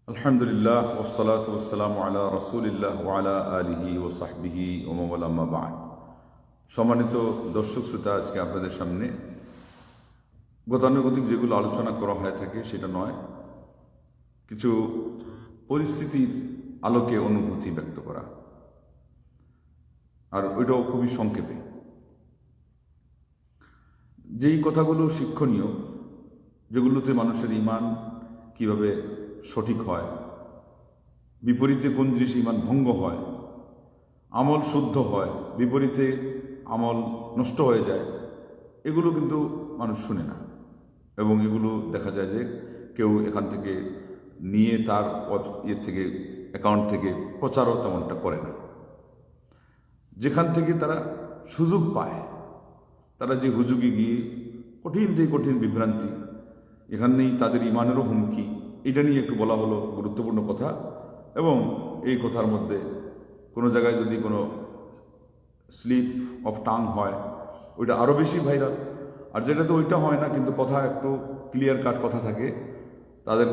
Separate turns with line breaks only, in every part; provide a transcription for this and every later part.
আলহামদুলিল্লাহ ওয়াসসালাতু ওয়াসসালামু আলা রাসূলিল্লাহ ওয়া আলা আলিহি ওয়া সাহবিহি ওয়া মান ওয়ালা, আম্মা বা'দ। সম্মানিত দর্শক শ্রোতা, আজকে আপনাদের সামনে গতানুগতিক যেগুলো আলোচনা করা হয়ে থাকে সেটা নয়, কিছু পরিস্থিতির আলোকে অনুভূতি ব্যক্ত করা, আর ওইটাও খুবই সংক্ষেপে। যেই কথাগুলো শিক্ষণীয়, যেগুলোতে মানুষের ঈমান কিভাবে সঠিক হয়, বিপরীতে কোন জিনিস ঈমান ভঙ্গ হয়, আমল শুদ্ধ হয়, বিপরীতে আমল নষ্ট হয়ে যায়, এগুলো কিন্তু মানুষ শুনে না। এবং এগুলো দেখা যায় যে কেউ এখান থেকে নিয়ে তার থেকে অ্যাকাউন্ট থেকে প্রচারও তেমনটা করে না। যেখান থেকে তারা সুযোগ পায়, তারা যে হুজুগে গিয়ে কঠিন থেকে কঠিন বিভ্রান্তি, এখানেই তাদের ঈমানেরও হুমকি, এটা নিয়ে একটু বলা হলো গুরুত্বপূর্ণ কথা। এবং এই কথার মধ্যে কোনো জায়গায় যদি কোনো স্লিপ অফ টাং হয়, ওইটা আরও বেশি ভাইরাল। আর যেটা তো ওইটা হয় না, কিন্তু কথা একটু ক্লিয়ার কাট কথা থাকে, তাদের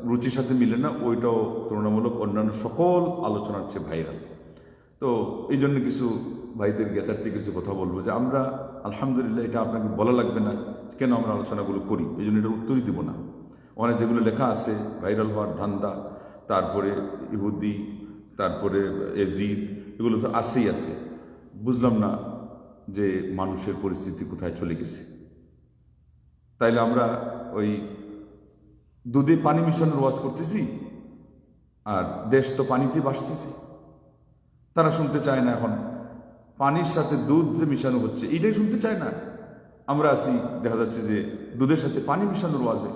রুচির সাথে মিলে না, ওইটাও তুলনামূলক অন্যান্য সকল আলোচনার চেয়ে ভাইরাল। তো এই জন্য কিছু ভাইদের জ্ঞাতার্থে কিছু কথা বলবো যে আমরা আলহামদুলিল্লাহ, এটা আপনাকে বলা লাগবে না কেন আমরা আলোচনাগুলো করি, এই জন্য এটা উত্তরই দিব না। অনেক যেগুলো লেখা আছে ভাইরাল হওয়ার ধান্দা, তারপরে ইহুদি, তারপরে এজিদ, এগুলো তো আসেই আছে। বুঝলাম না যে মানুষের পরিস্থিতি কোথায় চলে গেছে। তাইলে আমরা ওই দুধে পানি মিশানোর ওয়াজ করতেছি, আর দেশ তো পানিতে ভাসতেছে। তারা শুনতে চায় না এখন পানির সাথে দুধ যে মিশানো হচ্ছে, এটাই শুনতে চায় না। আমরা আছি, দেখা যাচ্ছে যে দুধের সাথে পানি মিশানোর ওয়াজে।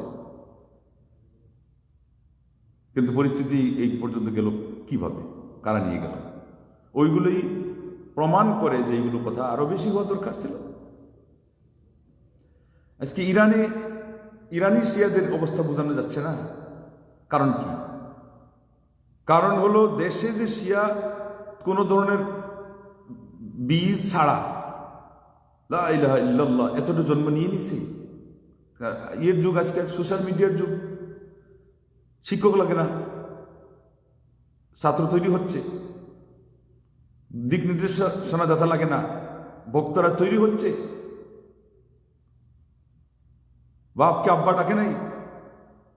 কিন্তু পরিস্থিতি এই পর্যন্ত গেল কিভাবে, কারা নিয়ে গেল, ওইগুলোই প্রমাণ করে যে এইগুলো কথা আরো বেশি হওয়া দরকার ছিল। আজকে ইরানি শিয়াদের অবস্থা বোঝানো যাচ্ছে না। কারণ কি? কারণ হলো দেশে যে শিয়া কোনো ধরনের বীজ ছাড়া লা ইলাহা ইল্লাল্লাহ এতটা জন্ম নিয়ে নিছে। এর যুগ আজকে, সোশ্যাল মিডিয়ার যুগ। শিক্ষক লাগে না, ছাত্র তৈরি হচ্ছে। দিক নির্দেশনা দাতা লাগে না, বক্তারা তৈরি হচ্ছে। বাপকে আব্বা ডাকে নাই,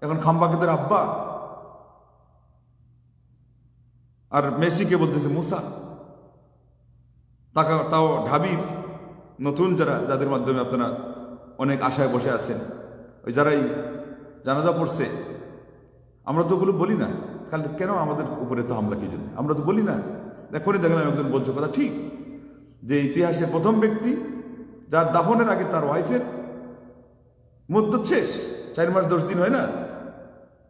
এখন খাম্বাকে তার আব্বা। আর মেসিকে বলতেছে মুসা। তাও ঢাবির নতুন যাদের মাধ্যমে আপনারা অনেক আশায় বসে আছেন, ওই যারাই জানাজা পড়ছে, আমরা তো ওগুলো বলি না। কেন আমাদের উপরে তো হামলা কি জন্য আমরা তো বলি না? এখনই দেখলাম একজন বলছে কথা ঠিক, যে ইতিহাসে প্রথম ব্যক্তি যার দাফনের আগে তার ওয়াইফের মুদ্দত শেষ, 4 মাস 10 দিন হয় না,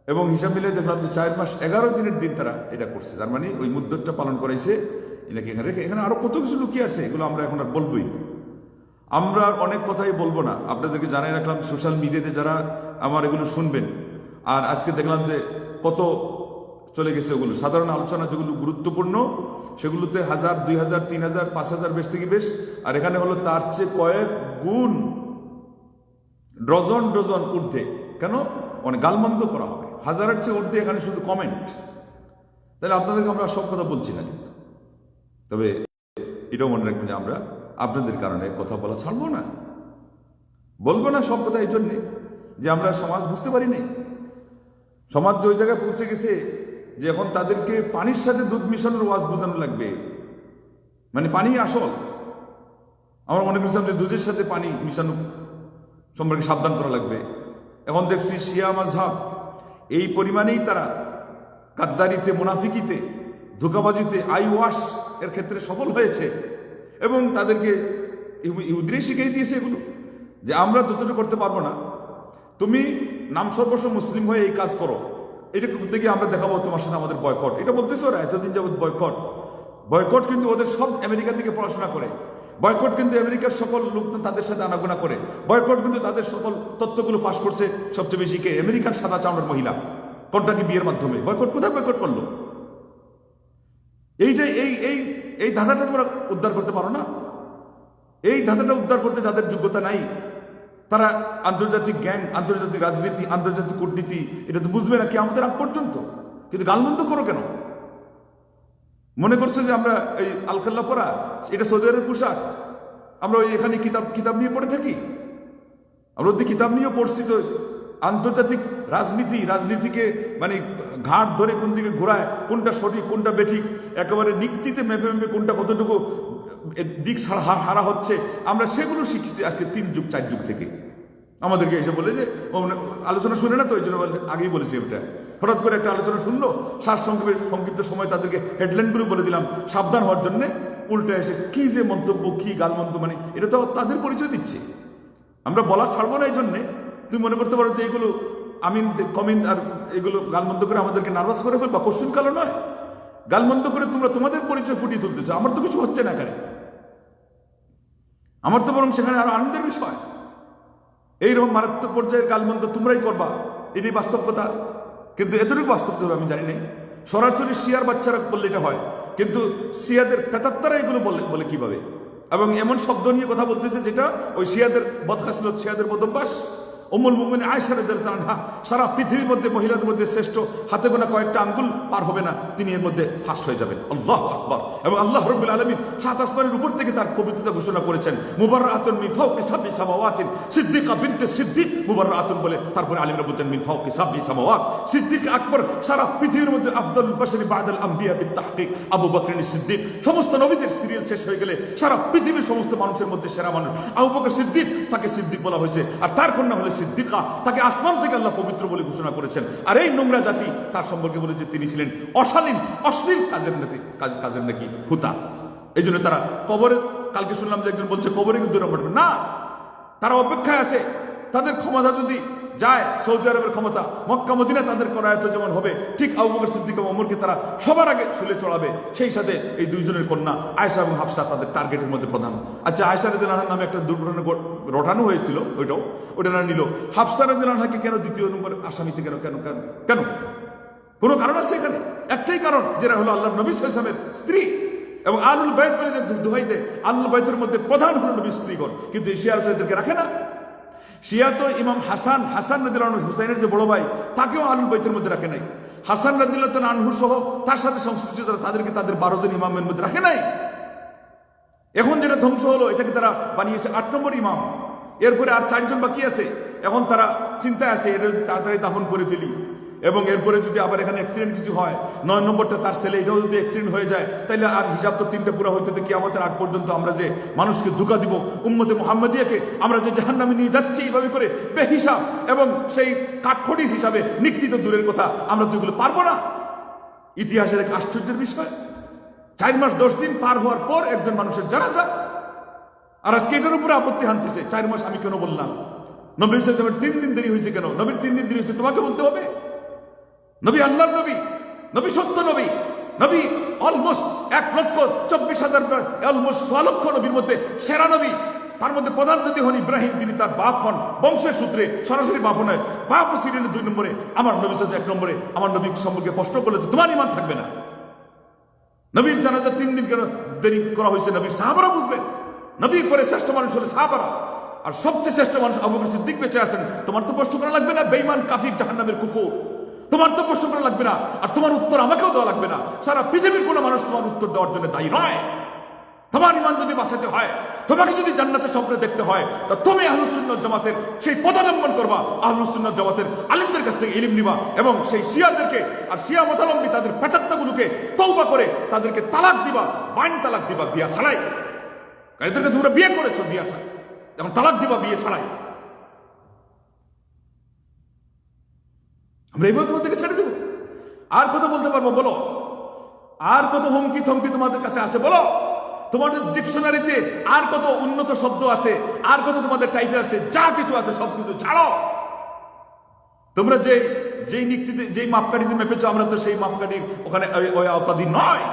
এবং হিসাব মিলে দেখলাম যে 4 মাস 11 দিনের দিন তারা এটা করছে। তার মানে ওই মুদ্দতটা পালন করাইছে এনাকে এখানে রেখে। এখানে আরো কত কিছু লুকিয়ে আছে, এগুলো আমরা এখন আর বলবোই না। আমরা অনেক কথাই বলবো না, আপনাদেরকে জানাই রাখলাম সোশ্যাল মিডিয়াতে যারা আমার এগুলো শুনবেন। আর আজকে দেখলাম যে কত চলে গেছে ওগুলো সাধারণ আলোচনা, যেগুলো গুরুত্বপূর্ণ সেগুলোতে 1000, 2000, 3000, 5000 বেশ থেকে বেশ। আর এখানে হলো তার চেয়ে কয়েক গুণ, ডজন ডজন ঊর্ধ্বে। কেন? অনেক গালমন্দ করা হবে, 1000-এর চেয়ে ঊর্ধ্বে এখানে শুধু কমেন্ট। তাহলে আপনাদেরকে আমরা সব কথা বলছি না, কিন্তু তবে এটাও মনে রাখবেন যে আমরা আপনাদের কারণে কথা বলা ছাড়বো না, বলবো না সব কথা। এই জন্যে যে আমরা সমাজ বুঝতে পারি নাই। সমাজ যে ওই জায়গায় পৌঁছে গেছে যে এখন তাদেরকে পানির সাথে দুধ মিশানোর ওয়াজ বোঝানো লাগবে। মানে পানি আসল। আমরা মনে করছিলাম যে দুধের সাথে পানি মিশানো সম্পর্কে সাবধান করা লাগবে। এখন দেখছি শিয়া মাযহাব এই পরিমাণেই তারা গাদ্দারিতে, মুনাফিকিতে, ধোঁকাবাজিতে, আই ওয়াশ এর ক্ষেত্রে সফল হয়েছে। এবং তাদেরকে ইহুদিরাই শিখিয়ে দিয়েছে এগুলো, যে আমরা যতটুকু করতে পারবো না, তুমি নাম সর্বস্ব মুসলিম হয়ে এই কাজ করো, এটা করতে গিয়ে আমরা দেখাবো তোমার সাথে আমাদের বয়কট। এটা বলতেছে ওরা এতদিন যাবৎ বয়কট কিন্তু ওদের সব আমেরিকা থেকে পড়াশোনা করে। বয়কট কিন্তু আমেরিকার সকল লোক তাদের সাথে আনাগোনা করে। বয়কট কিন্তু তাদের সকল তত্ত্বগুলো পাশ করছে সবচেয়ে বেশি কে? আমেরিকার সাদা চামড়ার মহিলা। কোনটা কি বিয়ের মাধ্যমে বয়কট? কোথায় বয়কট করলো? এইটাই এই ধাঁধাটা তোমরা উদ্ধার করতে পারো না। এই ধাঁধাটা উদ্ধার করতে যাদের যোগ্যতা নাই, তারা আন্তর্জাতিক জ্ঞান, আন্তর্জাতিক রাজনীতি, আন্তর্জাতিক কূটনীতি এটা তো বুঝবে না কি আমাদের আগ পর্যন্ত। কিন্তু গালমন্দ করো কেন? মনে করছো যে আমরা এই আলখাল্লা পরা এটা সৌদি আরবের পোশাক, আমরা ওই এখানে কিতাব নিয়ে পড়ে থাকি? আমরা ওদের কিতাব নিয়েও পড়ছি তো আন্তর্জাতিক রাজনীতিকে মানে ঘাট ধরে কোন দিকে ঘোরায়, কোনটা সঠিক কোনটা বেঠিক, একেবারে নিক্তিতে মেপে মেপে কোনটা কতটুকু দিক হারা হচ্ছে, আমরা সেগুলো শিখছি আজকে 3 যুগ 4 যুগ থেকে। আমাদেরকে এসে বলে যে আলোচনা শুনে না তো, ওই জন্য আগেই বলেছি ওটা। হঠাৎ করে একটা আলোচনা শুনলো, সংক্ষিপ্ত সময় তাদেরকে হেডলাইনগুলো বলে দিলাম সাবধান হওয়ার জন্য, উল্টা এসে কি যে মন্তব্য, কি গালমন্দ, মানে এটা তো তাদের পরিচয় দিচ্ছে। আমরা বলা ছাড়বো না এই জন্যে। তুমি মনে করতে পারো যে এগুলো কমিন আর এগুলো গালমন্দ করে আমাদেরকে নার্ভাস করে ফেলবা, কোশ্চিন কালো নয়। গালমন্দ করে তোমরা তোমাদের পরিচয় ফুটিয়ে তুলতেছো, আমার তো কিছু হচ্ছে না এখানে। আমার তো বরং সেখানে আরো আনন্দের বিষয়। এইরকম মারাত্মক পর্যায়ের গালমন্দ তোমরাই করবা, এটাই বাস্তব কথা। কিন্তু এতটুকু বাস্তব তো আমি জানি নাই। সরাসরি শিয়ার বাচ্চারা বললে এটা হয়, কিন্তু শিয়াদের প্রেতাত্মারা এগুলো বলে কিভাবে? এবং এমন শব্দ নিয়ে কথা বলতেছে যেটা ওই শিয়াদের বদখাসলত, শিয়াদের বদভ্যাস। উম্মুল মুমিনিন আয়েশা রাদিয়াল্লাহু আনহা সারা পৃথিবীর মধ্যে মহিলাদের মধ্যে শ্রেষ্ঠ, হাতে গোনা কয়েকটা আঙ্গুল পার হবে না তিনি এর মধ্যে ফার্স্ট হয়ে যাবেন। আল্লাহু আকবার। এবং আল্লাহ রাব্বুল আলামিন 7 আসমানের উপর থেকে তার পবিত্রতা ঘোষণা করেছেন, মুবাররাতুন মিন ফাওকি সাব'i সামাওয়াতিন, সিদ্দিকা বিনতে সিদ্দিক মুবাররাতুন বলে তারপরে আলিমরা বলতেন মিন ফাওকি সাব'i সামাওয়াত। সিদ্দিক আকবর সারা পৃথিবীর মধ্যে আফদালুল বাশারি বা'দাল আম্বিয়া বিত-তাহকিক আবু বকর সিদ্দিক। সমস্ত নবীদের সিরিয়াল শেষ হয়ে গেলে সারা পৃথিবীর সমস্ত মানুষের মধ্যে সেরা মানুষ আবু বকর সিদ্দিক, তাকে সিদ্দিক বলা হয়েছে। আর তার কন্যা হলো সিদ্দিকা, তাকে আসমান থেকে আল্লাহ পবিত্র বলে ঘোষণা করেছেন। আর এই নোংরা জাতি তার সম্পর্কে বলে যে তিনি ছিলেন অশ্লীল কাজের নাকি হুতা। এই জন্য তারা কবরে, কালকে শুনলাম যে একজন বলছে কবরে কিন্তু পড়বে না, তারা অপেক্ষায় আছে। তাদের ক্ষমতা যদি যায়, সৌদি আরবের ক্ষমতা, মক্কা মদিনা তাদের করায়ত যেমন হবে, ঠিক আবু বকর সিদ্দিক এবং ওমরকে তারা সবার আগে শুলে চড়াবে। সেই সাথে এই দুইজনের কন্যা আয়েশা এবং হাফসা তাদের টার্গেটের মধ্যে প্রধান। আচ্ছা, আয়েশা রাদিয়াল্লাহু আনহার নামে একটা দুর্ঘটনা রটানো হয়েছিল, ওটা না নিল। হাফসা রাদিয়াল্লাহু আনহাকে কেন দ্বিতীয় নম্বর আসামিতে কেন কেন কেন কেন কোনো কারণ আছে এখানে? একটাই কারণ, যেটা হলো আল্লাহর নবী সাল্লাল্লাহু আলাইহি ওয়াসাল্লামের স্ত্রী। এবং আহলুল বাইত বলে যে দোহাই দেয়, আহলুল বাইতের মধ্যে প্রধান হলো নবীর স্ত্রীগণ। কিন্তু এই শিয়ারা তো এদেরকে রাখে না। শিয়া তো ইমাম হাসান রাদিয়াল্লাহু আনহু, হুসাইনের যে বড় ভাই, তাকেও আহলুল বাইতের মধ্যে রাখে নাই। হাসান রাদিয়াল্লাহু আনহু সহ তার সাথে সংশ্লিষ্ট তাদেরকে তাদের 12 জন ইমামের মধ্যে রাখে নাই। এখন যেটা ধ্বংস হলো, এটাকে তারা বানিয়েছে 8 নম্বর ইমাম। এরপরে আর 4 জন বাকি আছে। এখন তারা চিন্তায় আছে এটা তাড়াতাড়ি দাফন করে ফেলি, এবং এরপরে যদি আবার এখানে অ্যাক্সিডেন্ট কিছু হয়, 9 নম্বরটা তার ছেলে, এটাও যদি অ্যাক্সিডেন্ট হয়ে যায়, তাহলে আর হিসাব তো 3টা পুরো হইতে কি আমাদের আগ পর্যন্ত আমরা যে মানুষকে ধোঁকা দিব, উম্মতে মুহাম্মাদিয়াকে আমরা যে জাহান্নামে নিয়ে যাচ্ছি এইভাবে করে বেহিসাব, এবং সেই কাঠখড়ির হিসাবে নিক্তি তো দূরের কথা, আমরা তো এগুলো পারবো না। ইতিহাসের এক আশ্চর্যের বিষয়, 4 মাস 10 দিন পার হওয়ার পর একজন মানুষের জানাজা, আর আজকে এটার উপরে আপত্তি হানতেছে। 4 মাস আমি কেন বললাম? নবী সাল্লাল্লাহু আলাইহি ওয়াসাল্লামের 3 দিন দেরি হয়েছে কেন? নবীর 3 দিন দেরি হয়েছে তোমাকে বলতে হবে? নবী আল্লাহর নবী সত্য নবী অলমোস্ট 1,24,000, অলমোস্ট 1,00,000 লক্ষ নবীর মধ্যে সেরা নবী। তার মধ্যে প্রধান যদি হন ইব্রাহিম, তিনি তার বাপ হন, বংশের সূত্রে সরাসরি বাপ নয়, বাপ সিরিয়ালের 2 নম্বরে, আমার নবী সাথে 1 নম্বরে। আমার নবী সম্পর্কে প্রশ্ন করলে তো তোমার ঈমান থাকবে না। নবীর জানাজা 3 দিন কেন দেরি করা হয়েছে? নবীর সাহাবারা বুঝবেন। নবীর পরে শ্রেষ্ঠ মানুষ হলে সাহাবারা, আর সবচেয়ে শ্রেষ্ঠ মানুষ আবু বকর সিদ্দিক বেঁচে আছেন। তোমার তো প্রশ্ন করা লাগবে না, বেঈমান কাফির জাহান্নামের কুকুর, তোমার তো প্রশ্ন করা লাগবে না, আর তোমার উত্তর আমাকেও দেওয়া লাগবে না। সারা পৃথিবীর কোনো মানুষ তোমার উত্তর দেওয়ার জন্য দায়ী নয়। তোমার ঈমান যদি বাঁচাতে হয়, তোমাকে যদি জান্নাতের স্বপ্নে দেখতে হয়, তা তুমি আহলুস সুন্নাত জামাতের সেই পদাবলম্বন করবা, আহলুস সুন্নাত জামাতের আলিমদের কাছ থেকে ইলম নিবা, এবং সেই শিয়াদেরকে আর শিয়া মতাবলম্বী তাদের পেতাত্তাগুলোকে তওবা করে তাদেরকে তালাক দিবা, বাইন তালাক দিবা, বিয়া ছাড়াই। এদেরকে তোমরা বিয়ে করেছো, বিয়া ছাড়াই, এখন তালাক দিবা বিয়ে ছাড়াই। আমরা এইভাবে তোমাদেরকে ছেড়ে দেবো? আর কত বলতে পারবো বলো? আর কত হুমকি থমকি তোমাদের কাছে আছে বলো? তোমাদের ডিকশনারিতে আর কত উন্নত শব্দ আছে, আর কত তোমাদের টাইটেল আছে, যা কিছু আছে সবকিছু ছাড়ো। তোমরা যেই নিক্তিতে, যেই মাপকাঠিতে মেপেছো, আমরা তো সেই মাপকাঠির ওখানে ওই আওতাধীন নয়।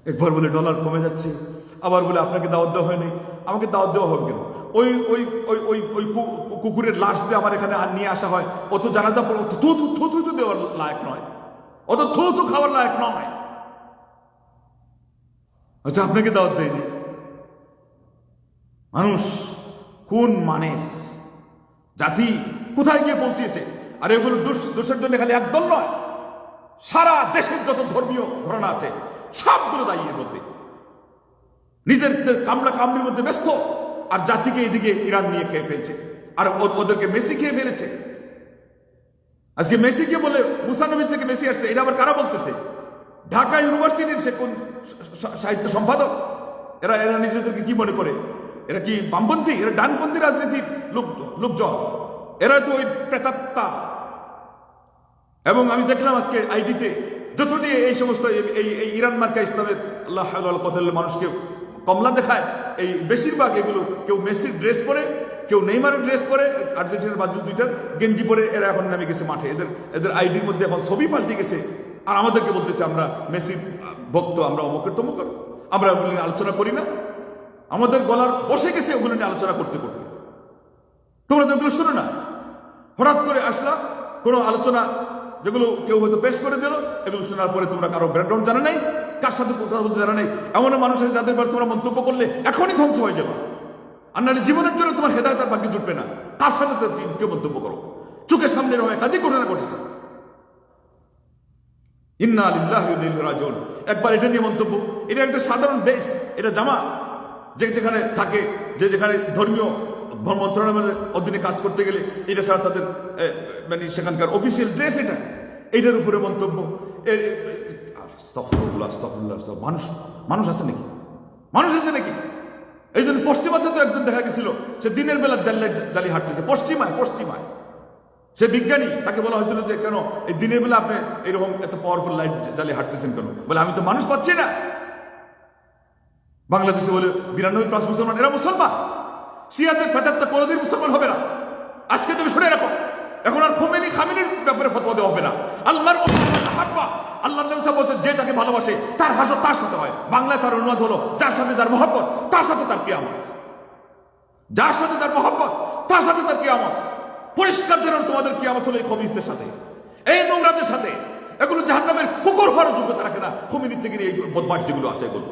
একবার বলে ডলার কমে যাচ্ছে, আবার বলে আপনাকে দাওয়াত দেওয়া হয়নি। আমাকে দাওয়াত দেওয়া হবে কেন? ওই ওই ওই ওই ওই কুকুরের লাশ দিয়ে আমার এখানে আর নিয়ে আসা হয়, অত জানাজা পড়ে থু দেওয়ার লায়ক নয়, অত থু খাওয়ার লায়ক নয়। আচ্ছা, আপনাকে দাওয়াত দেয়নি। মানুষ কোন মানে জাতি কোথায় গিয়ে পৌঁছেছে? আর এগুলো দোষের জন্য খালি একদল নয়, সারা দেশের যত ধর্মীয় ঘটনা আছে সবগুলো দায়ী এর মধ্যে। নিজের কামড়া কামড়ির মধ্যে ব্যস্ত, আর জাতিকে এদিকে ইরান নিয়ে খেয়ে ফেলছে, আর ওদেরকে মেসি খেয়ে ফেলেছে। আজকে মেসিকে বলে মুসানবী থেকে মেসি আসছে, এটা আবার কারা বলতেছে? ঢাকা ইউনিভার্সিটির সে কোন সাহিত্য সম্পাদক? এরা নিজেদেরকে কি মনে করে? এরা কি বামপন্থী? এরা ডানপন্থী রাজনীতির লোকজন, এরা তো ওই প্রেতাত্মা। এবং আমি দেখলাম আজকে আইডিতে যতটি এই সমস্ত এই ইরান মার্কা ইসলামের আল্লাহ কথা মানুষকে কমলা দেখায়, এই বেশিরভাগ এগুলো কেউ মেসির ড্রেস পরে, কেউ নেইমারের ড্রেস পরে, আর্জেন্টিনার বাজু দুইটার গেঞ্জি পরে এরা এখন নামে গেছে মাঠে। এদের আইডির মধ্যে এখন ছবি পাল্টে গেছে, আর আমাদেরকে বলতেছে আমরা মেসির ভক্ত, আমরা অমুকের তমুকের। আমরা ওগুলো নিয়ে আলোচনা করি না? আমাদের গলার বসে গেছে ওগুলো নিয়ে আলোচনা করতে করতে। তোমরা তো ওগুলো শোনো না, হঠাৎ করে আসলা কোনো আলোচনা যেগুলো কেউ হয়তো পেশ করে দিল, এগুলো শোনার পরে তোমরা কারো ব্যাকগ্রাউন্ড জানা নাই, কার সাথে কথা বলতে জানা নাই, এমন মানুষের যাদের পর তোমরা মন্তব্য করলে এখনই ধ্বংস হয়ে যাবে। আর নাহলে জীবনের জন্য তোমার হেদায়েত আর বাকি জুটবে না। কার সাথে কেউ মন্তব্য করো? চোখের সামনে এরকম একাধিক ঘটনা ঘটেছে। ইন্না লিল্লাহি ওয়া ইন্না ইলাইহি রাজিউন। একবার এটা নিয়ে মন্তব্য, এটা একটা সাধারণ বেস, এটা জামা, যেখানে থাকে, যেখানে ধর্মীয় মন্ত্রণালয়ের অধীনে কাজ করতে গেলে এটা ছাড়া তাদের মানে সেখানকার অফিসিয়াল ড্রেস, এটার উপরে মন্তব্য। মানুষ আছে নাকি? মানুষ আছে নাকি? এই জন্য পশ্চিমাতে তো একজন দেখা গেছিল, সে দিনের বেলা লাইট জ্বালি হাঁটতেছে পশ্চিমায়। সে বিজ্ঞানী, তাকে বলা হয়েছিল যে কেন এই দিনের বেলা আপনি এরকম এত পাওয়ারফুল লাইট জ্বালিয়ে হাঁটতেছেন কেন? বলে আমি তো মানুষ পাচ্ছি না। বাংলাদেশে বলে 92% মুসলমান, এরা মুসলমান। শিয়াদের ফেতাত্তা কোনোদিন মুসলমান হবে না। আজকে তুমি শুনে রাখো, এখন আর খোমেনি খামেনির ব্যাপারে ফতোয়া দেওয়া হবে না। আল্লাহর হাব্বা, আল্লাহ নবী সাহেব বলছেন, যে যাকে ভালোবাসে তার হাসর তার সাথে হয়। বাংলায় তার অনুবাদ হলো, যার সাথে যার মহব্বত তার সাথে তার কিয়ামত। যার সাথে যার মহব্বত তার সাথে তার কিয়ামত। পরিষ্কার জানার তোমাদের কিয়ামত হলো এই খবিসদের সাথে, এই নোংরাদের সাথে। এগুলো জাহান্নামের কুকুর হওয়ার যোগ্যতা রাখে না। খমিনির থেকে এই বদমাশ যেগুলো আছে, এগুলো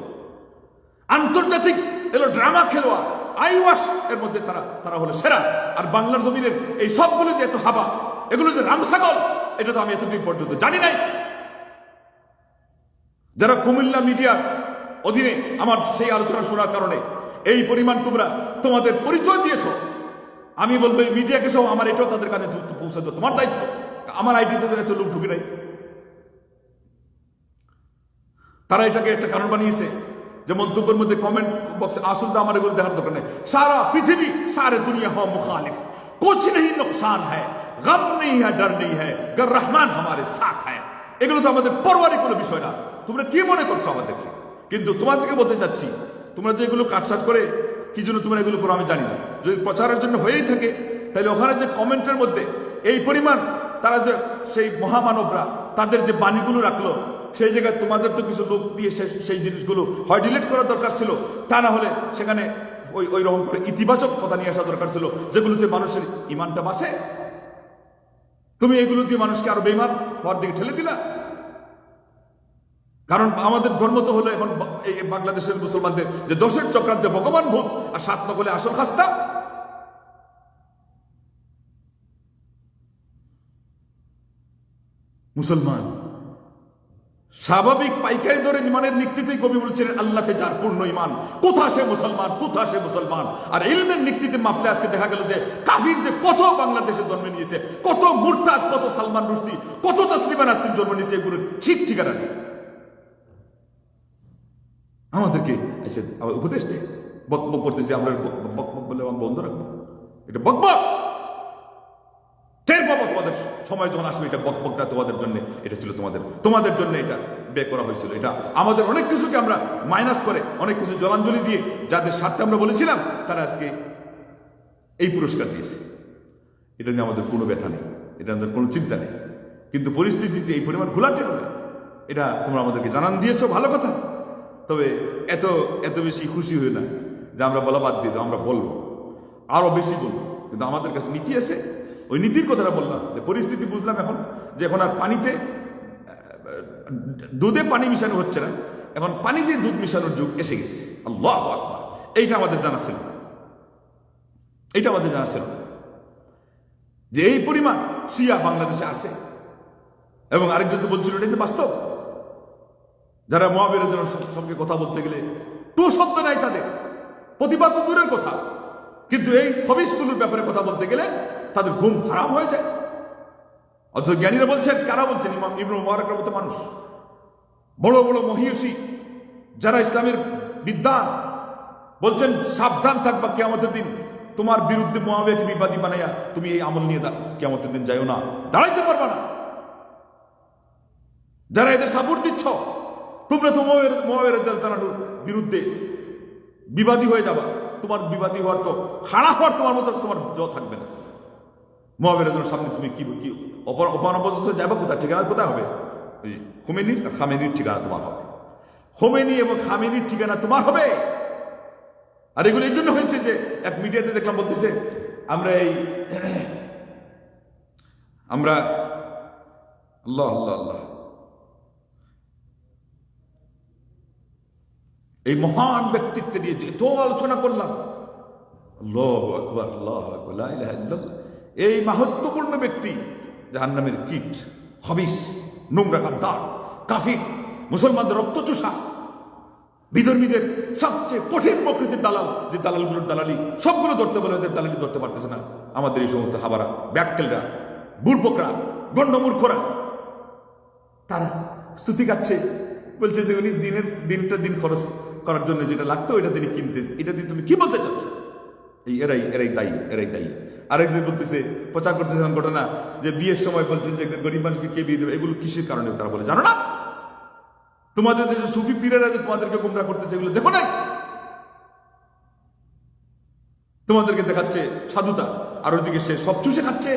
আন্তর্জাতিক এলো ড্রামা খেলোয়াড়, আইওয়াশ এর মধ্যে তারা হলো সেরা। আর বাংলার জমিনের এই সবগুলো যে এত হাবা, এগুলো যে রামসাগল, এটা তো আমি এতদিন পর্যন্ত জানি নাই। যারা কুমিল্লা মিডিয়ার অধীনে আমার সেই আলোচনা শোনার কারণে এই পরিমাণ তোমরা তোমাদের পরিচয় দিয়েছ, আমি বলবো এই মিডিয়াকে সহ আমার এটাও তাদের কাছে পৌঁছে দেওয়া তোমার দায়িত্ব। আমার আইডিতে এত লোক ঢুকে নাই। তারা এটাকে একটা কারণ বানিয়েছে যে মন্তব্যের মধ্যে কমেন্ট বক্সে আসল আমার এগুলো দেখার দরকার নেই। সারা পৃথিবী সারে দুনিয়া হওয়া মুখালিফ, কুছ नहीं नुकसान है, गम नहीं है, डर नहीं है, गर रहमान हमारे साथ है। এগুলো তো আমাদের পরোয়ারি কোনো বিষয় না। তোমরা কি মনে করছো আমাদেরকে? কিন্তু তোমাদেরকে বলতে চাচ্ছি, তোমরা যে এগুলো কাটছাট করে কি জন্য তোমরা এগুলো করো আমি জানি না। যদি প্রচারের জন্য হয়েই থাকে, তাহলে ওখানে যে কমেন্টের মধ্যে এই পরিমাণ তারা যে সেই মহামানবরা তাদের যে বাণীগুলো রাখলো, সেই জায়গায় তোমাদের তো কিছু লোক দিয়ে সেই জিনিসগুলো হয় ডিলিট করা দরকার ছিল, তা না হলে সেখানে ওই রকম করে ইতিবাচক কথা নিয়ে আসা দরকার ছিল, যেগুলোতে মানুষের ইমানটা বাঁচে। তুমি এগুলো দিয়ে মানুষকে আরো বেঈমান হওয়ার দিকে ঠেলে দিলা। কারণ আমাদের ধর্ম তো হলো এখন এই বাংলাদেশের মুসলমানদের যে দোষের চক্রান্তে ভগবান ভূত আর 7 নকলে আসল খাস্তা। মুসলমান স্বাভাবিক পাইকারি দরে ইমানের নিক্তিতেই কবি বলছিলেন, আল্লাহতে যার পূর্ণ ইমান, কোথা সে মুসলমান, কোথা সে মুসলমান। আর ইলমের নিক্তিতে মাপলে আজকে দেখা গেল যে কাফির যে কত বাংলাদেশে জন্ম নিয়েছে, কত মুরতাদ, কত সালমান রুশদি, কত তাসলিমা নাসরিন জন্ম নিয়েছে, এগুলো ঠিক ঠিকানা নেই। আমাদেরকে এসে উপদেশ দেয়, বকবক করতেছে, আমরা বকবক বলে বন্ধ রাখবো। এটা বকবক, টের পাবো তোমাদের সময় যখন আসবে। এটা বকবকটা তোমাদের জন্য, এটা ছিল তোমাদের জন্য এটা ব্যয় করা হয়েছিল। এটা আমাদের অনেক কিছুকে আমরা মাইনাস করে, অনেক কিছু জলাঞ্জলি দিয়ে যাদের স্বার্থে আমরা বলেছিলাম, তারা আজকে এই পুরস্কার দিয়েছে। এটা নিয়ে আমাদের কোনো ব্যথা নেই, এটা আমাদের কোনো চিন্তা নেই। কিন্তু পরিস্থিতিতে এই পরিমাণ ঘোলাটে হবে, এটা তোমরা আমাদেরকে জানান দিয়েছো, ভালো কথা। তবে এত বেশি খুশি হই না যে আমরা বলা বাদ দিয়ে, আমরা বলবো, আরো বেশি বলবো। কিন্তু আমাদের কাছে নীতি আছে, ওই নীতির কথাটা বললাম। যে পরিস্থিতি বুঝলাম এখন, যে এখন আর পানিতে দুধে পানি মিশানো হচ্ছে না, এখন পানি দিয়ে দুধ মিশানোর যুগ এসে গেছে। আল্লাহু আকবার। এইটা আমাদের জানা ছিল, যে এই পরিমাণ শিয়া বাংলাদেশে আছে। এবং আরেকজন তো বলছিল এটা যে বাস্তব, যারা মুআবিয়ার সঙ্গে কথা বলতে গেলে টু শব্দ নাই তাদের, প্রতিবাদ তো দূরের কথা, কিন্তু এই খবিশগুলোর ব্যাপারে কথা বলতে গেলে তাদের ঘুম হারাম হয়ে যায়। অথচ জ্ঞানীরা বলছেন, কারা বলছেন? ইমাম ইবনে মুবারকের মতো মানুষ, বড় বড় মহিয়সী যারা ইসলামের বিদ্বান, বলছেন সাবধান থাকবা কিয়ামতের দিন তোমার বিরুদ্ধে মুআবিয়াকে বিবাদী বানাইয়া তুমি এই আমল নিয়ে কিয়ামতের দিন যাইও না, দাঁড়াইতে পারবা না। যারা এদের সাপোর্ট দিচ্ছ তোমরা তো মুআবিয়ার রাদিয়াল্লাহু বিরুদ্ধে বিবাদী হয়ে যাবা, তোমার বিবাদী হওয়ার তো খাড়া হওয়ার তোমার মতো তোমার থাকবে না। মুআবিয়ার সামনে তুমি কি অপরাপস্ত যাবে, কোথায় ঠিকানা কোথায় হবে? খোমেনির আর খামেনির ঠিকানা তোমার হবে। খোমেনি এবং খামেনির ঠিকানা তোমার হবে। আর এগুলো এই জন্য হয়েছে যে এক মিডিয়াতে দেখলাম বলতেছে আমরা আল্লাহ আল্লাহ আল্লাহ এই মহান ব্যক্তিত্ব নিয়ে এত আলোচনা করলাম, আল্লাহু আকবার আল্লাহু আকবার লা ইলাহা ইল্লাল্লাহ, এই মাহাত্ম্যপূর্ণ ব্যক্তি জাহান্নামের কীট, খবিস, নোংরা, গাদ্দার, কাফির, মুসলমানদের রক্তচোষা, বিধর্মীদের সবচেয়ে কঠিন প্রকৃতির দালাল, যে দালালগুলোর দালালি সবগুলো ধরতে বলে ওদের দালালি ধরতে পারতেছে না আমাদের এই সমস্ত হাবারা, ব্যাকটেলরা, বুড়পোকরা, গণ্ডমূর্খরা। তারা স্তুতি গাচ্ছে, বলছে যে উনি দিন খরচ করার জন্য যেটা লাগতো ওইটা তিনি কিনতেন, এটা দিয়ে তুমি কি বলতে চাচ্ছ? এই এরাই দায়ী। আরেকজন বলতেছে, প্রচার করতেছে ঘটনা যে বিয়ের সময় বলছেন যে গরিব মানুষকে কে বিয়ে দেবে, এগুলো কিসের কারণে তারা বলে জানো না? তোমাদের দেশে সুফি পীরেরা যে তোমাদেরকে গুমরা করতেছে এগুলো দেখো নাই? তোমাদেরকে দেখাচ্ছে সাধুতা, আর ওইদিকে সে সব চুষে খাচ্ছে।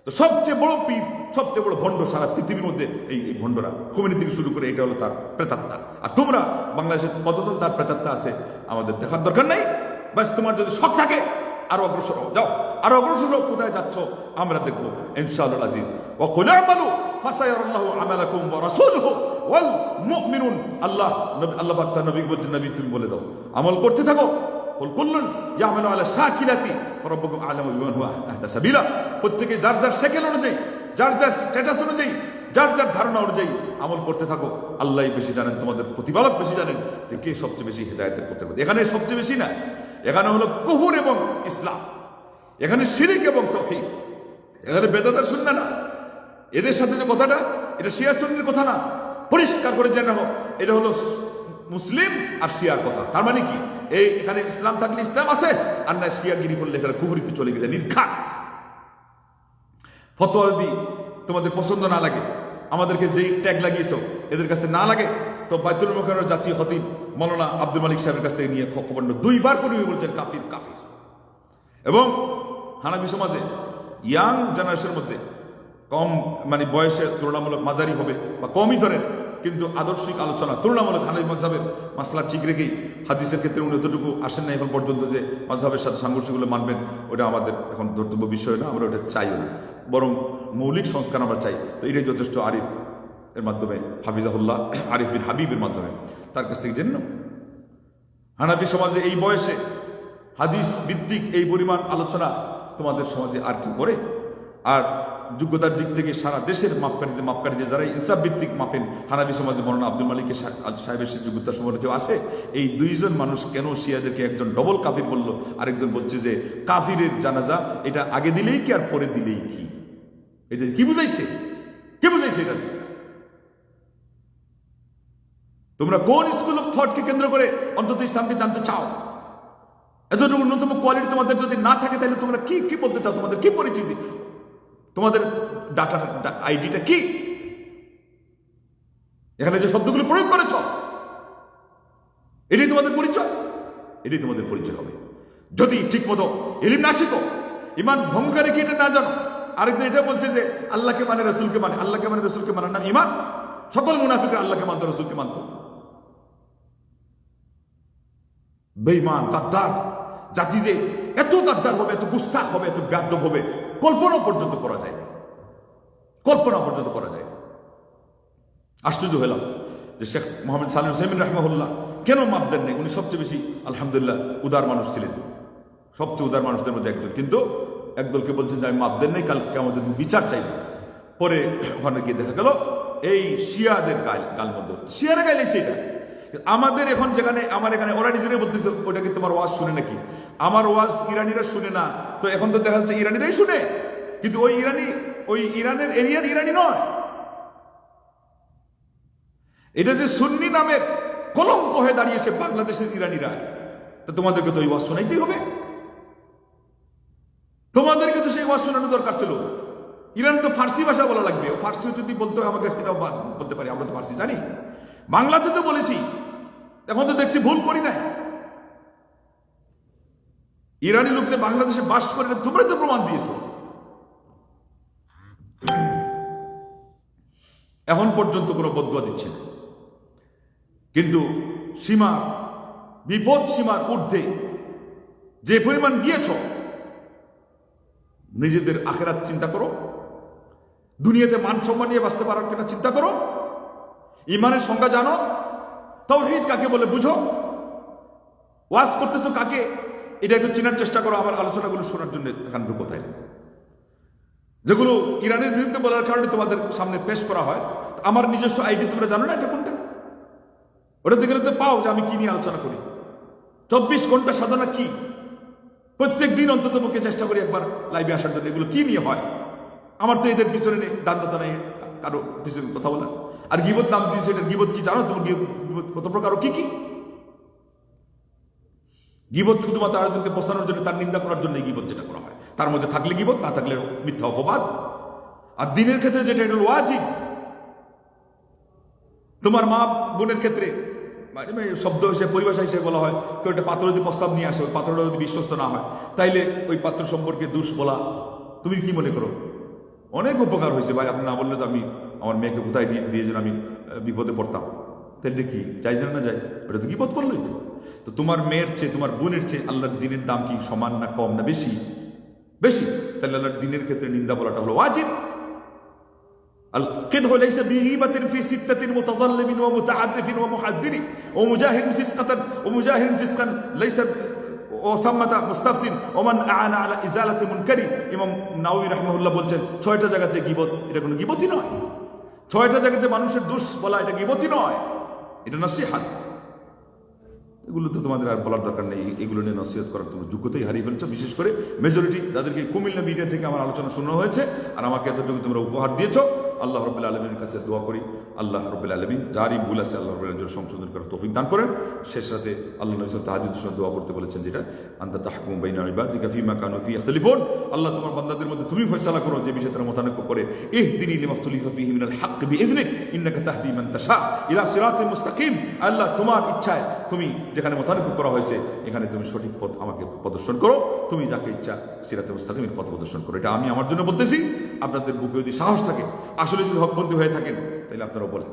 তো সবচেয়ে বড় পীর, সবচেয়ে বড় ভণ্ড সারা পৃথিবীর মধ্যে এই ভণ্ডরা, খোমেনি থেকে শুরু করে এটা হলো তার প্রেতাত্মা। আর তোমরা বাংলাদেশে কতজন তার প্রেতাত্মা আছে আমাদের দেখার দরকার নাই। ব্যাস তোমার যদি শখ থাকে আরো অগ্রসর হও, যাও আরো অগ্রসর হও। কোথায় যাচ্ছ আমরা দেখবো ইনশাআল্লাহ আজিজ। ওয়া কুল আমালু ফাসায়ারাল্লাহু আমালাকুম ওয়া রাসূলুহু ওয়াল মুমিনুন। আল্লাহ পাক তার নবী বলছেন, নবী তুমি বলে দাও আমল করতে থাকো। কুল কুল্লুন ইয়ামালু আলা শাকিলাতি ফারাব্বুকুম আ'লামু বিমান হুয়া আহদা সাবিলা। প্রত্যেকে যার যার সেকেল অনুযায়ী, যার যার স্ট্যাটাস অনুযায়ী, যার যার ধারণা অনুযায়ী আমল করতে থাকো। আল্লাহই বেশি জানেন, তোমাদের প্রতিপালক বেশি জানেন যে কে সবচেয়ে বেশি হিদায়াতের করতে পারে। এখানে সবচেয়ে বেশি না, এখানে হলো কুফর এবং ইসলাম, এখানে শিরক এবং তাওহীদ, এখানে বেদাতের সুন্নাহ না। এদের সাথে যে কথাটা, এটা শিয়া সুন্নির কথা না, পরিষ্কার করে জেনে রাখো, এটা হলো মুসলিম আর শিয়ার কথা। তার মানে কি, এই এখানে ইসলাম থাকলে ইসলাম আছে, আর না শিয়াগিরি করলে এখানে কুফরিতে চলে গেছে নির্ঘাত। ফতোয়া যদি তোমাদের পছন্দ না লাগে, আমাদেরকে যেই ট্যাগ লাগিয়েছ এদের কাছে না লাগে, তো বাইতুল মুকাররমের জাতীয় খতিব মাওলানা আব্দুল মালিক সাহেবের কাছ থেকে নিয়ে খবর 2বার করে বলছেন কাফির কাফির। এবং হানাফি সমাজে ইয়াং জেনারেশনের মধ্যে কম বয়সে তুলনামূলক মাঝারি হবে বা কমই ধরেন, কিন্তু আদর্শিক আলোচনা তুলনামূলক হানাফি মাযহাবের মাসলা ঠিক রেখেই হাদিসের ক্ষেত্রে উনি এতটুকু আসেন না এখন পর্যন্ত যে মাযহাবের সাথে সাংঘর্ষিকগুলো মানবেন, ওটা আমাদের এখন ধর্তব্য বিষয় না, আমরা ওটা চাইও না, বরং মৌলিক সংস্কার আমরা চাই। তো এটাই যথেষ্ট। আরিফ এর মাধ্যমে, হাফিজাহুল্লাহ আরিফ বিন হাবিবের মাধ্যমে তার কাছ থেকে জেনে। হানাফি সমাজে এই বয়সে হাদিস ভিত্তিক এই পরিমাণ আলোচনা তোমাদের সমাজে আর কেউ করে? আর যোগ্যতার দিক থেকে সারা দেশের মাপকাঠিতে যারা ইনসাফ ভিত্তিক মাপেন, হানাফি সমাজে মাওলানা আব্দুল মালিকের সাহেবের যোগ্যতার সম্পর্কে কেউ আছে? এই দুইজন মানুষ কেন শিয়াদেরকে একজন ডবল কাফির বললো, আরেকজন বলছে যে কাফিরের জানাজা এটা আগে দিলেই কি আর পরে দিলেই কি? এটা কি বুঝাইছে? কে বুঝাইছে এটা? তোমরা কোন স্কুল অফ থটকে কেন্দ্র করে অন্তত ইসলামকে জানতে চাও? এতটুকু ন্যূনতম কোয়ালিটি তোমাদের যদি না থাকে, তাহলে তোমরা কি কি বলতে চাও? তোমাদের কি পরিচিতি? তোমাদের ডাটা আইডিটা কি? এখানে যে শব্দগুলো প্রয়োগ করেছ, এটাই তোমাদের পরিচয়, এটাই তোমাদের পরিচয় হবে। যদি ঠিক মতো ইলম না শিখো, ইমান ভঙ্গকারী কি এটা না জানো। আরেকদিন এটা বলছে যে আল্লাহকে মানে রসুলকে মানে, আল্লাহকে মানে রসুলকে মানার নাম ইমান। সকল মুনাফিকরা আল্লাহকে মানত, রসুলকে মানত। বেঈমান গাদ্দার জাতি যে এত গাদ্দার হবে, এত গুস্তাখ হবে, এত বেয়াদব হবে, কল্পনা পর্যন্ত করা যায় না, কল্পনা পর্যন্ত করা যায় না। আশ্চর্য হলাম যে শেখ মোহাম্মদ সালেহ হুসাইন রাহিমাহুল্লাহ কেন মাপ দেন নাই? উনি সবচেয়ে বেশি আলহামদুলিল্লাহ উদার মানুষ ছিলেন, সবচেয়ে উদার মানুষদের মধ্যে একজন, কিন্তু একদলকে বলছেন যে আমি মাপ দেন নাই, কালকে আমাদের বিচার চাইব। পরে ওখানে গিয়ে দেখা গেল এই শিয়াদের গালমন্দ, শিয়ারা গাইলে সেটা আমাদের এখন যেখানে আমার এখানে ওরা নিজেরাই বলতেছে ওটা কি তোমার ওয়াজ শুনে নাকি? আমার ওয়াজ ইরানিরা শুনে না, তো এখন তো দেখা যাচ্ছে ইরানিরাই শুনে, কিন্তু ওই ইরানের এরিয়ার ইরানি নয়। এটা যে সুন্নি নামের কলঙ্ক হয়ে দাঁড়িয়েছে বাংলাদেশের ইরানিরা, তো তোমাদেরকে তো ওই ওয়াজ শোনাইতেই হবে, তোমাদেরকে তো সেই ওয়াজ শোনানো দরকার ছিল। ইরান তো ফার্সি ভাষা বলা লাগবে, ফার্সি যদি বলতে হয় আমাকে সেটাও বলতে পারি, আমরা তো ফার্সি জানি। বাংলাতে তো বলেছি, এখন তো দেখছি ভুল করি নাই। ইরানি লোক যে বাংলাদেশে বাস করে না তোমরা তো প্রমাণ দিয়েছো। এখন পর্যন্ত কোনো বদুয়া দিচ্ছে না, কিন্তু বিপদ সীমার ঊর্ধ্বে যে পরিমাণ গিয়েছ, নিজেদের আখেরাত চিন্তা করো, দুনিয়াতে মান সম্মান নিয়ে বাঁচতে পারার কিনা চিন্তা করো, ইমানের সংজ্ঞা জানো, তাওহীদ কাকে বলে বুঝো, ওয়াজ করতেছো কাকে এটা একটু চেনার চেষ্টা করো। আমার আলোচনাগুলো শোনার জন্য এখান কোথায় যেগুলো ইরানের বিরুদ্ধে বলার কারণে তোমাদের সামনে পেশ করা হয়, আমার নিজস্ব আইডি তোমরা জানো না এটা কোনটা? ওটা দেখলে তো পাও যে আমি কি নিয়ে আলোচনা করি। 24 ঘন্টা সাধনা কি, প্রত্যেক দিন অন্তত পক্ষে চেষ্টা করি একবার লাইভে আসার জন্য। এগুলো কি নিয়ে হয়? আমার তো এদের পিছনে নেই, দান্দা নেই কারো পিছনে কথা বলা। আর গীবত নাম দিয়েছে, এটা গীবত কি জানো? তোমার গীবত কত প্রকার, কি কি গীবত? শুধুমাত্র আরেকজনকে বসানোর জন্য, তার নিন্দা করার জন্য গীবত যেটা করা হয়, তার মধ্যে থাকলে গীবত, না থাকলে মিথ্যা অপবাদ। আর দিনের ক্ষেত্রে যেটা এটা ওয়াজিব। তোমার মা বোনের ক্ষেত্রে শব্দ হিসেবে, পরিভাষা হিসেবে বলা হয়, কেউ একটা পাত্র যদি প্রস্তাব নিয়ে আসে, ওই পাত্রটা যদি বিশ্বস্ত না হয়, তাইলে ওই পাত্র সম্পর্কে দোষ বলা, তুমি কি মনে করো? অনেক উপকার হয়েছে ভাই, আপনি না বললে তো আমি আমার মেয়েকে কোথায় দিয়ে যেন আমি বিপদে পড়তাম। তাইলে কি যাই না যাই, ওটা তো বিপদ করলোই তো। তো তোমার মেয়ের চেয়ে, তোমার বোনের চেয়ে আল্লাহর দিনের দাম কি সমান না কম না বেশি? বেশি। তাহলে আল্লাহর দিনের ক্ষেত্রে নিন্দা বলাটা হলো ওয়াজিব। القدح ليس بغيبة في ستة متظلم ومتعرف ومحذر ومجاهر فسقا ليس وثمة مستفتن ومن أعان على إزالة منكر। ইমাম নাওয়ী রাহিমাহুল্লাহ বলছেন 6টা জায়গাতে গীবত, এটা কোনো গীবতই নয়। 6টা জায়গাতে মানুষের দোষ বলা এটা গীবতই নয়, এটা নসিহত। এগুলো তো তোমাদের আর বলার দরকার নেই, এগুলো নিয়ে নসিহত করার তোমরা যোগ্যতাই হারিয়ে ফেলছো। বিশেষ করে মেজরিটি যাদেরকে কুমিল্লা মিডিয়া থেকে আমার আলোচনা শোনা হয়েছে আর আমাকে এতটুকু তোমরা উপহার দিয়েছো, আল্লাহ রাব্বুল আলামিনের কাছে দোয়া করি, আল্লাহ রাব্বুল আলামিন যারই ভুল আছে আল্লাহ রাব্বুল আলামিন সংশোধন করার তৌফিক দান করেন। শেষ রাতে আল্লাহ নবী তাহাজ্জুদের সময় দোয়া করতে বলেছেন, যেটা আনতা তাহকুম বাইনা ইবাদিকা ফীমা কানু ফীহি ইখতালিফুন। আল্লাহ তোমার বান্দাদের মধ্যে তুমি ফয়সালা করো যে বিষয়ে তারা মতানৈক্য করে। ইহদিনি লিমা ইখতালাফা ফীহি মিনাল হক বিইذনিক ইন্নাকা তাহদি মান তাশা ইলা সিরাতিল মুস্তাকিম। আল্লাহ তোমার ইচ্ছায় তুমি যেখানে মতানৈক্য করা হয়েছে এখানে তুমি সঠিক পথ আমাকে প্রদর্শন করো, তুমি যাকে ইচ্ছা সিরাতে মুস্তাকিমের পথ প্রদর্শন করো। এটা আমি আমার জন্য বলতেছি, আপনাদের বুকে যদি সাহস থাকে, আসলে যদি হকপন্থী হয়ে থাকেন, তাহলে আপনারাও বলেন।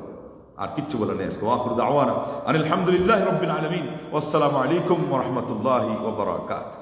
আর কিচ্ছু বলা নেই। আজকে ওয়া আখিরু দাওয়ানা আনিল হামদুলিল্লাহি রাব্বিল আলামিন ওয়াসসালামু আলাইকুম ওয়া রাহমাতুল্লাহি ওয়া বারাকাতুহু।